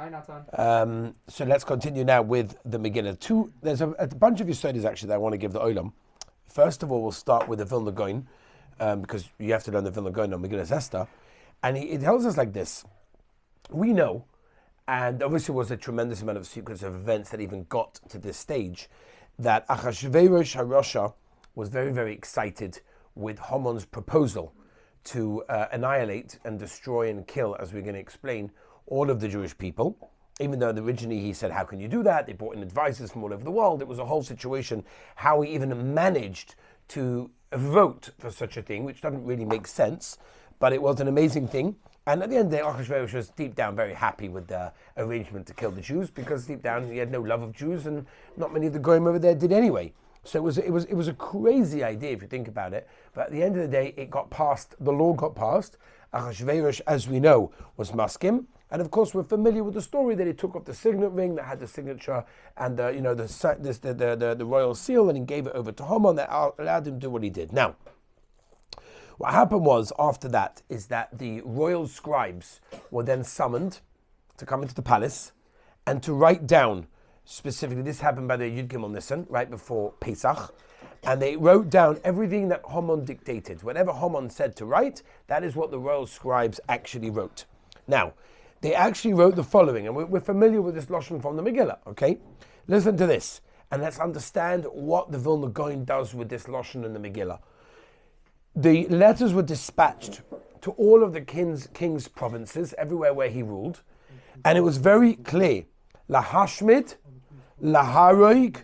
Hi, Nathan. So let's continue now with the Megillah. There's a bunch of studies actually that I want to give the Olam. First of all, we'll start with the Vilna Gaon, because you have to learn the Vilna Gaon on Megillahs Esther. And it tells us like this. We know, and obviously was a tremendous amount of sequence of events that even got to this stage, that Achashverosh HaRasha was very, very excited with Haman's proposal to annihilate and destroy and kill, as we're going to explain, all of the Jewish people. Even though originally he said, how can you do that? They brought in advisors from all over the world. It was a whole situation, how he even managed to vote for such a thing, which doesn't really make sense, but it was an amazing thing. And at the end of the day, Achashverosh was deep down very happy with the arrangement to kill the Jews, because deep down he had no love of Jews, and not many of the Goyim over there did anyway. So it was a crazy idea if you think about it. But at the end of the day, it got passed. The law got passed. Achashverosh, as we know, was maskim, and of course we're familiar with the story that he took off the signet ring that had the signature and the royal seal, and he gave it over to Haman that allowed him to do what he did. Now, what happened was after that is that the royal scribes were then summoned to come into the palace and to write down. Specifically, this happened by the Yud Gimel Nisan, right before Pesach, and they wrote down everything that Haman dictated. Whatever Haman said to write, that is what the royal scribes actually wrote. Now, they actually wrote the following, and we're familiar with this Lashon from the Megillah, okay? Listen to this, and let's understand what the Vilna Gaon does with this Lashon in the Megillah. The letters were dispatched to all of the king's provinces, everywhere where he ruled, and it was very clear, Lahashmid, Laharoig,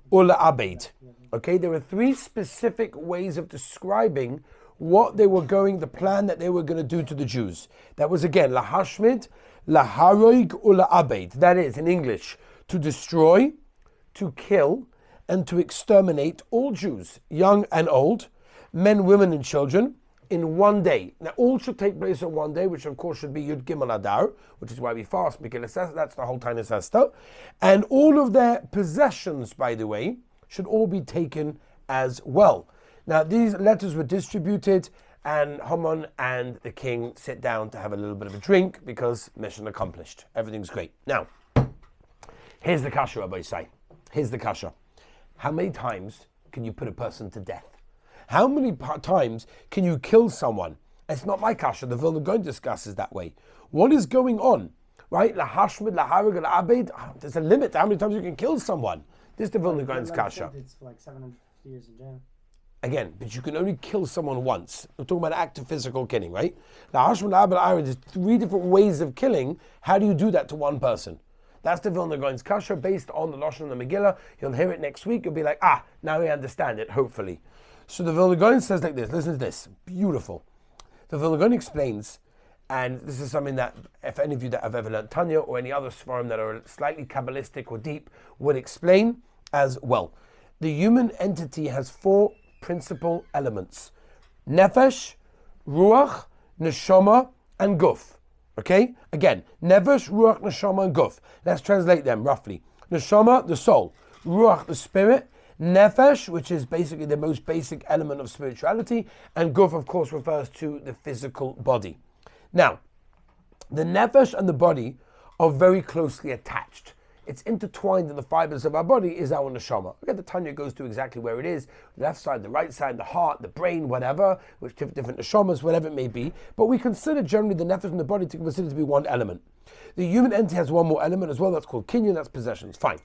or La'abed. Okay, there were three specific ways of describing what they were the plan that they were going to do to the Jews. That was again, Lahashmid, Laharoig, or La'abed. That is, in English, to destroy, to kill, and to exterminate all Jews, young and old, men, women, and children, in one day. Now, all should take place on one day, which of course should be Yud Gimel Adar, which is why we fast, Megillahs Esther, that's the whole Tainis Esther. And all of their possessions, by the way, should all be taken as well. Now, these letters were distributed, and Haman and the king sit down to have a little bit of a drink, because mission accomplished. Everything's great. Now, here's the kasha, Rabbi Yisai. Here's the kasha. How many times can you put a person to death? How many times can you kill someone? It's not my kasha. The Vilna Gaon discusses that way. What is going on? Right? Lahashmid, Laharig, La'abed. There's a limit to how many times you can kill someone. This is the Vilna Gaon's kasha. It's like 750 years in jail. Again, but you can only kill someone once. We're talking about active physical killing, right? Lahashmid, La'abed, La'arid. There's three different ways of killing. How do you do that to one person? That's the Vilna Gaon's kasha based on the Lashon of the Megillah. You'll hear it next week. You'll be like, now we understand it, hopefully. So the Vilna Gaon says like this, listen to this, beautiful. The Vilna Gaon explains, and this is something that if any of you that have ever learned Tanya or any other Sfarim that are slightly Kabbalistic or deep would explain as well. The human entity has four principal elements: Nefesh, Ruach, Neshama, and Guf. Okay? Again, Nefesh, Ruach, Neshama, and Guf. Let's translate them roughly. Neshama, the soul. Ruach, the spirit. Nefesh, which is basically the most basic element of spirituality, and Guf, of course, refers to the physical body. Now, the Nefesh and the body are very closely attached. It's intertwined in the fibers of our body, is our neshama. Again, the Tanya goes to exactly where it is, the left side, the right side, the heart, the brain, whatever, which different neshamas, whatever it may be. But we consider generally the Nefesh and the body to consider to be one element. The human entity has one more element as well, that's called kinyan, that's possessions. Fine.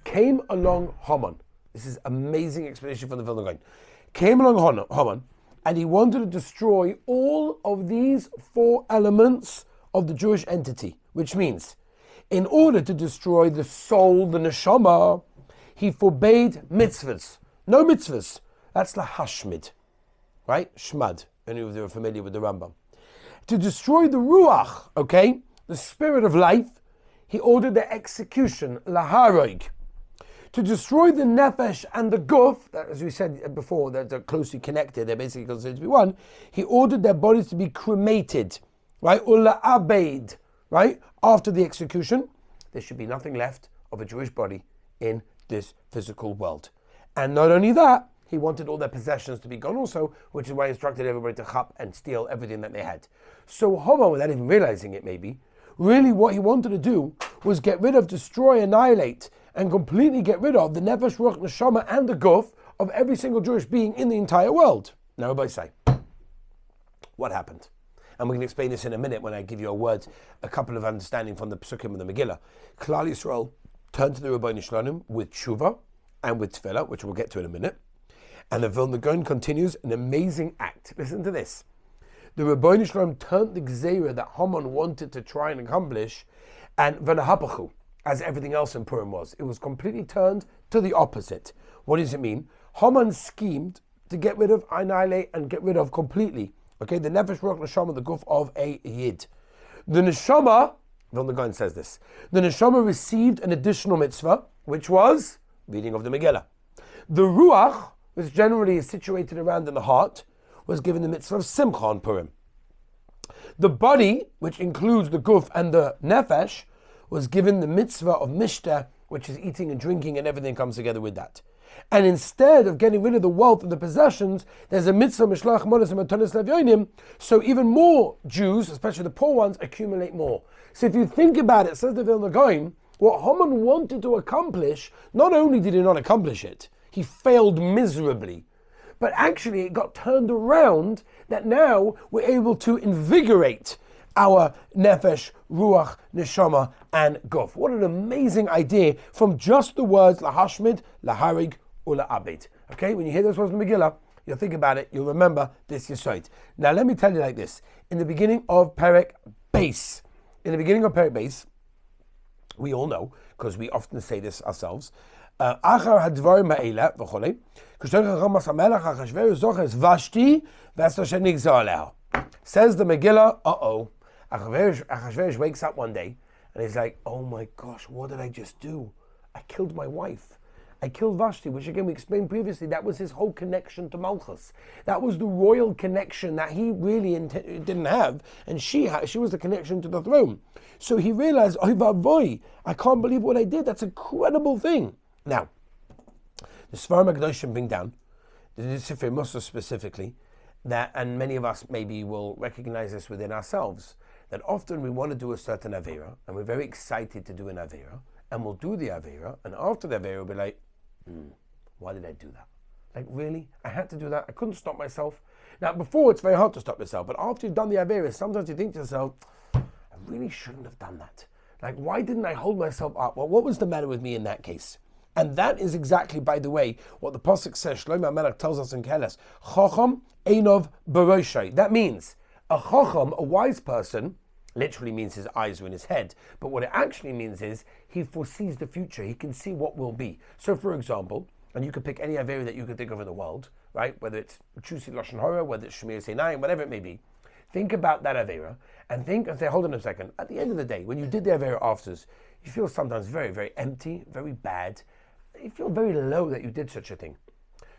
Came along Haman. This is amazing explanation from the Vilna Gaon. Came along Haman, and he wanted to destroy all of these four elements of the Jewish entity, which means, in order to destroy the soul, the neshama, he forbade mitzvahs. No mitzvahs. That's the hashmid, right? Shmad. Any of you are familiar with the Rambam. To destroy the ruach, okay, the spirit of life, he ordered their execution, laharoig. To destroy the nefesh and the guf, that, as we said before, they're closely connected, they're basically considered to be one, he ordered their bodies to be cremated, right? Ulla abeid, right? After the execution, there should be nothing left of a Jewish body in this physical world. And not only that, he wanted all their possessions to be gone also, which is why he instructed everybody to chap and steal everything that they had. So Haman, without even realizing it maybe, Really what he wanted to do was get rid of, destroy, annihilate, and completely get rid of the nefesh, ruach, neshama, and the guf of every single Jewish being in the entire world. Now everybody say, what happened? And we can explain this in a minute when I give you a couple of understanding from the Psukim of the Megillah. Klal Yisrael turned to the Rebbeinu Shalom with tshuva and with tefillah, which we'll get to in a minute. And the Vilna Gaon continues an amazing act. Listen to this. The Rebbeinu Shalom turned the gzeira that Haman wanted to try and accomplish, and v'nahapachu, as everything else in Purim was. It was completely turned to the opposite. What does it mean? Haman schemed to get rid of, annihilate, and get rid of completely, okay, the nefesh, ruach, neshama, the guf of a yid. The neshama, Vilna Gaon says this, the neshama received an additional mitzvah, which was reading of the Megillah. The ruach, which generally is situated around in the heart, was given the mitzvah of simcha on Purim. The body, which includes the guf and the nefesh, was given the mitzvah of mishta, which is eating and drinking, and everything comes together with that. And instead of getting rid of the wealth and the possessions, there's a mitzvah mishlach monos and matanos levyonim, so even more Jews, especially the poor ones, accumulate more. So if you think about it, says the Vilna Gaon, what Haman wanted to accomplish, not only did he not accomplish it, he failed miserably. But actually it got turned around that now we're able to invigorate our nefesh, ruach, neshama, and guf. What an amazing idea from just the words lahashmid, laharig, or la'abed. Okay, when you hear those words in Megillah, you'll think about it, you'll remember this yesod. Now let me tell you like this. In the beginning of Perek Beis, we all know, because we often say this ourselves, Achar hadvarim ha'ela v'cholei, says the Megillah, Achashverosh wakes up one day and he's like, oh my gosh, what did I just do? I killed my wife. I killed Vashti, which again we explained previously, that was his whole connection to Malchus. That was the royal connection that he really didn't have, and she was the connection to the throne. So he realized, oy vavoy, I can't believe what I did. That's an incredible thing. Now, the Sfarim HaKadoshim bring down, the Sefer Musa specifically, that, and many of us maybe will recognize this within ourselves, that often we want to do a certain Avera, and we're very excited to do an Avera, and we'll do the Avera, and after the Avera we'll be like, why did I do that? Like, really? I had to do that? I couldn't stop myself? Now, before it's very hard to stop yourself, but after you've done the Avera, sometimes you think to yourself, I really shouldn't have done that. Like, why didn't I hold myself up? Well, what was the matter with me in that case? And that is exactly, by the way, what the Pasuk says, Shlomo HaMelech tells us in Keles, Chacham Einov Baroshai. That means, a Chacham, a wise person, literally means his eyes are in his head, but what it actually means is, he foresees the future, he can see what will be. So for example, and you could pick any Avera that you could think of in the world, right? Whether it's Chusi Lashon Hara, whether it's Shemir Seinayim, whatever it may be. Think about that Avera, and think and say, hold on a second, at the end of the day, when you did the Avera afters, you feel sometimes very, very empty, very bad. You feel very low that you did such a thing.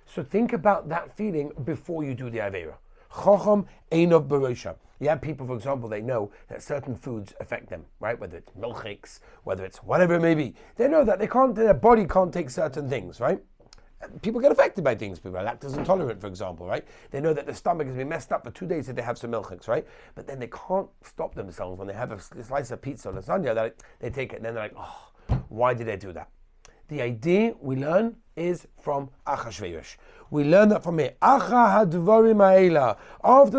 So think about that feeling before you do the Avera. Chacham Einov Barosha. You have people, for example, they know that certain foods affect them, right? Whether it's milkshakes, whether it's whatever it may be. They know that their body can't take certain things, right? People get affected by things. People are lactose intolerant, for example, right? They know that the stomach has been messed up for 2 days if they have some milkshakes, right? But then they can't stop themselves when they have a slice of pizza or lasagna, that they take it and then they're like, oh, why did I do that? The idea we learn is from Achashverosh. We learn that from here. After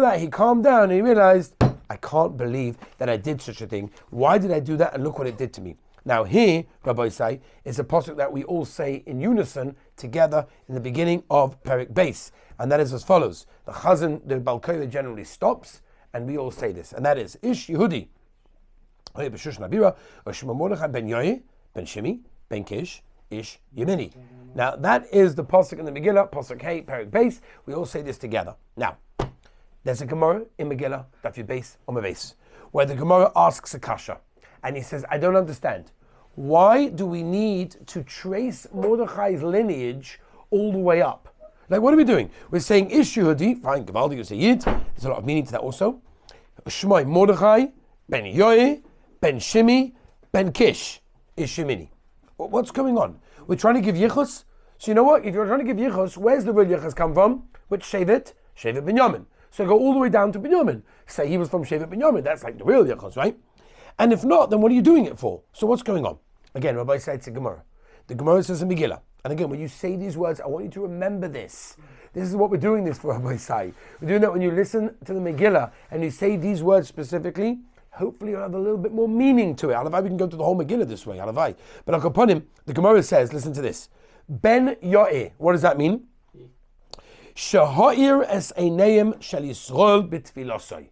that, he calmed down and he realized, I can't believe that I did such a thing. Why did I do that? And look what it did to me. Now here, Rabbi say, is a pasuk that we all say in unison together in the beginning of Perek Beis. And that is as follows. The Chazan, the Balkoila generally stops, and we all say this. And that is, Ish Yehudi, ben Yoye, ben Shimi, ben Kish, Ish Yemini. Now that is the pasuk in the Megillah, pasuk Hey, Perek Beis. We all say this together. Now, there's a Gemara in Megillah, Daf Yud Beis, Omer Beis, where the Gemara asks a kasha, and he says, I don't understand. Why do we need to trace Mordechai's lineage all the way up? Like, what are we doing? We're saying Ish Yehudi, fine, Gavaldi, you say Yid. There's a lot of meaning to that also. Shmoi Mordechai, ben Yoye, ben Shimi, ben Kish, Ish Yemini. What's going on? We're trying to give yichus. So you know what? If you're trying to give yichus, where's the real yichus come from? Which Shevet? Shevet Binyamin. So go all the way down to Binyamin. Say he was from Shevet Binyamin. That's like the real yichus, right? And if not, then what are you doing it for? So what's going on? Again, Rabbi said it's a Gemara. The Gemara says a Megillah. And again, when you say these words, I want you to remember this. This is what we're doing this for, Rabbi Sai. We're doing that when you listen to the Megillah and you say these words specifically. Hopefully you'll have a little bit more meaning to it. Alavai, we can go to the whole Megillah this way. Alavai. But upon him, the Gemara says, listen to this. Ben Yo'eh. What does that mean? Sheha'ir es eineim shel Yisrael b'tfilosai.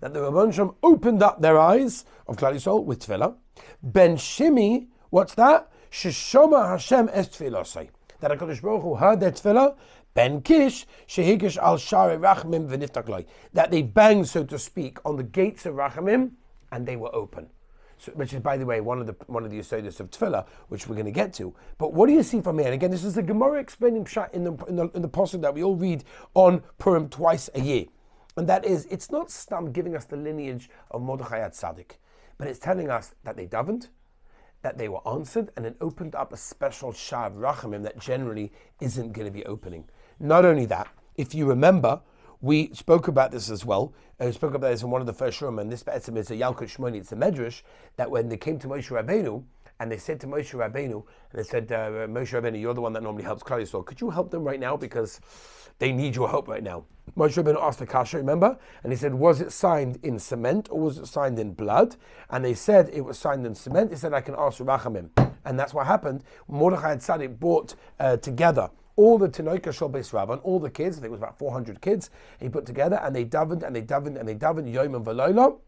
That the Rabban Shem opened up their eyes of Klal Yisrael with tefillah. Ben Shimi, what's that? Sheshoma Hashem es tfilosai. That HaKadosh Baruch Hu heard their tefillah. Ben Kish, shehigish al shari rachamim v'niftaklai. That they banged, so to speak, on the gates of rachamim, and they were open. So, which is, by the way, one of the yesodis of tefillah, which we're going to get to. But what do you see from here? And again, this is the Gemara explaining pshat in the pasuk that we all read on Purim twice a year, and that is, it's not stam giving us the lineage of Mordechai Tzaddik, but it's telling us that they davened, that they were answered, and it opened up a special shav rachamim that generally isn't going to be opening. Not only that, if you remember, we spoke about this as well. We spoke about this in one of the first shurim, and this be'etzim is a Yalkut Shmoni, it's a medrash, that when they came to Moshe Rabbeinu, and they said to Moshe Rabbeinu, and they said, Moshe Rabbeinu, you're the one that normally helps Klal Yisrael. Could you help them right now? Because they need your help right now. Moshe Rabbeinu asked the kasha, remember? And he said, was it signed in cement or was it signed in blood? And they said it was signed in cement. He said, I can ask Rachamim. And that's what happened. Mordechai Tzaddik brought together all the Tinoika Shel Beis Rabban, all the kids, I think it was about 400 kids, he put together, and they davened, and they davened, and they davened, Yom and V'Loila,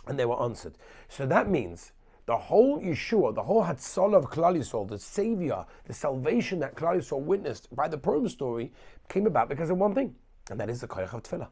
and they were answered. So that means the whole Yeshua, the whole Hatzalah of Klal Yisrael, the Savior, the salvation that Klal Yisrael witnessed by the Purim story, came about because of one thing, and that is the Koyach of Tefillah.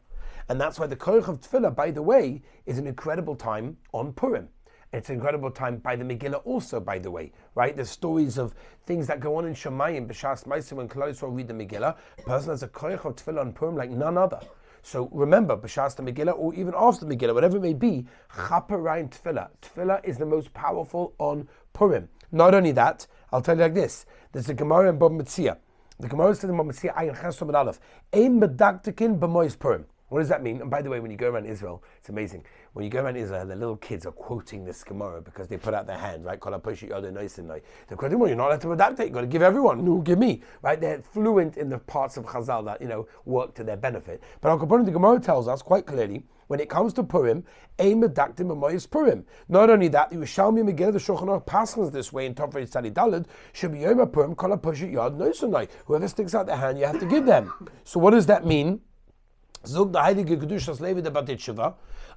And that's why the Koyach of Tefillah, by the way, is an incredible time on Purim. It's an incredible time by the Megillah also, by the way, right? There's stories of things that go on in Shemayim, B'Shas Ma'aseh, when Klal Yisrael read the Megillah. A person has a koyach of tefillah on Purim like none other. So remember, B'Shas the Megillah, or even after the Megillah, whatever it may be, Chaparayim Tefillah. Tefillah is the most powerful on Purim. Not only that, I'll tell you like this. There's a Gemara in Bab Metzia. The Gemara says in Bab Metzia, Ayin Ches Amud Aleph, Ein Medaktikin B'Mois Purim. What does that mean? And by the way, when you go around Israel, it's amazing. When you go around Israel, the little kids are quoting this Gemara because they put out their hand, right? They're quoting, well, you're not allowed to redact it. You've got to give everyone. No, give me, right? They're fluent in the parts of Chazal that, work to their benefit. But Al Capone, the Gemara tells us quite clearly, when it comes to Purim, Ein Medaktim B'Mois Purim. Not only that, the Yerushalmi Megillah, the Shulchan Aruch passes this way in Tofrei Tzadi Daled, should be Yom Purim, Kol HaPoshit Yad Noisonai. Whoever sticks out their hand, you have to give them. So what does that mean?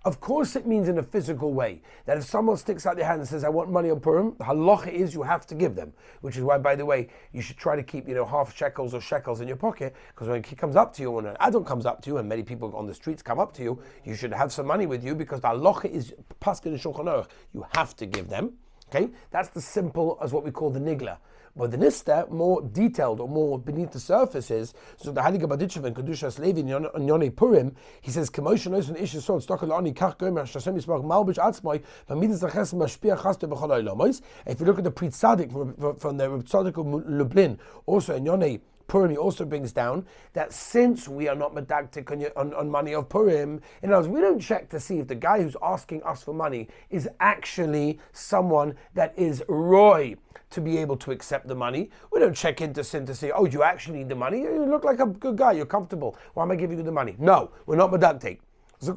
Of course it means in a physical way, that if someone sticks out their hand and says, I want money on Purim, the halacha is you have to give them, which is why, by the way, you should try to keep, half shekels or shekels in your pocket, because when he comes up to you, when an adult comes up to you, and many people on the streets come up to you, you should have some money with you, because the halacha is paskin and shulchan aruch, you have to give them, okay? That's the simple, as what we call the nigla. But the Nista, more detailed or more beneath the surface is, so the Heilige Baditchev and Kedushas Levi in Yonei Purim, he says, K'moshe nois v'nish yisod, stokel ani kach gomer, Hashem yismach malbish atzmoi, v'midas l'ches mashpia chaste b'chol ha'olamos. If you look at the Pri Tzadik from the Reb Tzadik of Lublin, also in Yonei Purim, he also brings down that since we are not medaktik on money of Purim, in other words, we don't check to see if the guy who's asking us for money is actually someone that is roy to be able to accept the money. We don't check into sin to say, oh, you actually need the money? You look like a good guy, you're comfortable. Why am I giving you the money? No, we're not medaktik. The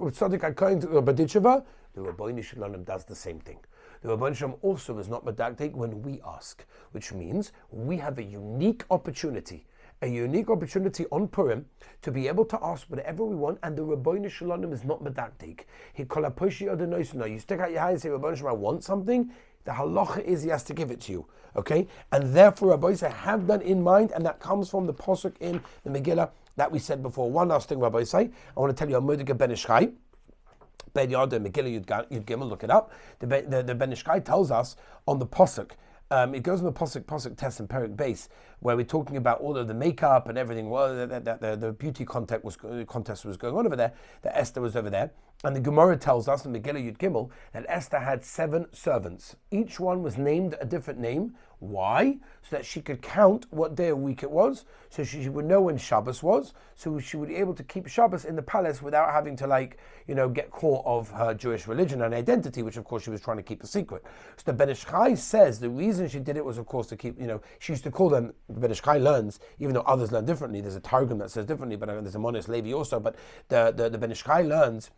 Rabbeinu Shalom does the same thing. The Rabbeinu Shalom also is not medaktik when we ask, which means we have a unique opportunity on Purim to be able to ask whatever we want, and the Rabbeinu Shalom is not medaktik. He kol haposhi adonai. You stick out your hand and say, Rabbeinu Shalom, I want something. The halacha is he has to give it to you, okay? And therefore, Rabbi say, have that in mind, and that comes from the pasuk in the Megillah that we said before. One last thing, Rabbi say, I want to tell you a Mordechai Ben Ishchai. Ben Yada, Megillah Yud Gimel, look it up. The Ben Ishchai tells us on the pasuk. It goes on the pasuk test and Perik base, where we're talking about all of the makeup and everything. Well, the beauty contest was going on over there. That Esther was over there, And the Gemara tells us in Megillah Yud Gimel that Esther had 7 servants. Each one was named a different name. Why? So that she could count what day of week it was, so she would know when Shabbos was, so she would be able to keep Shabbos in the palace without having to get caught of her Jewish religion and identity, which of course she was trying to keep a secret. So the Ben Ish Chai says the reason she did it was of course to keep, she used to call them, the Ben Ish Chai learns, even though others learn differently, there's a Targum that says differently, but there's a Monis Levi also, but the Ben Ish Chai learns,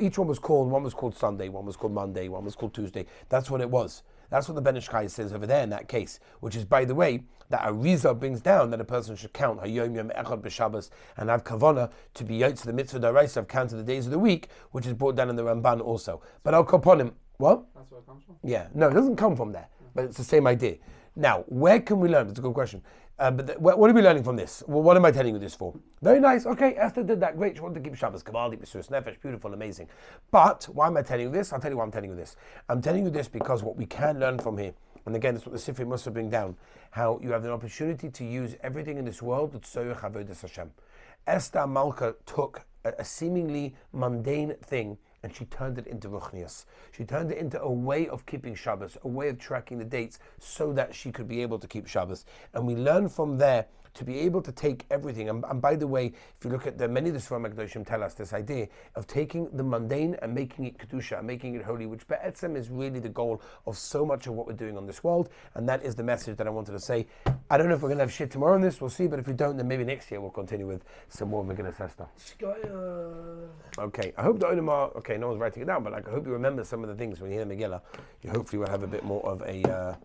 each one was called Sunday, one was called Monday, one was called Tuesday. That's what it was. That's what the Ben Ish Chai says over there in that case, which is, by the way, that Arizah brings down that a person should count Hayom Yom Echad B'Shabbos and have Kavanah to be Yotze the Mitzvah D'Oraisa of counting the days of the week, which is brought down in the Ramban also. But I'll upon him. What? That's where it comes from? Yeah, no, it doesn't come from there, but it's the same idea. Now, where can we learn? That's a good question. What are we learning from this? Well, what am I telling you this for? Very nice. Okay, Esther did that. Great. She wanted to keep Shabbos. Kavaldi, B'Suras Nefesh. Beautiful, amazing. But why am I telling you this? I'll tell you why I'm telling you this. I'm telling you this because what we can learn from here, and again, it's what the Sifri must bring down, how you have an opportunity to use everything in this world to tzorech avodas Hashem. Esther Malka took a seemingly mundane thing and she turned it into ruchnias. She turned it into a way of keeping Shabbos, a way of tracking the dates so that she could be able to keep Shabbos. And we learn from there to be able to take everything. And by the way, if you look at many of the Sforim HaKadoshim tell us this idea of taking the mundane and making it Kedusha, and making it holy, which Be'etzem is really the goal of so much of what we're doing on this world. And that is the message that I wanted to say. I don't know if we're going to have shit tomorrow on this, we'll see, but if we don't, then maybe next year we'll continue with some more Megillahs Esther. Okay, I hope the Olam are, okay, no one's writing it down, but I hope you remember some of the things when you hear the Megillah. You hopefully will have a bit more of a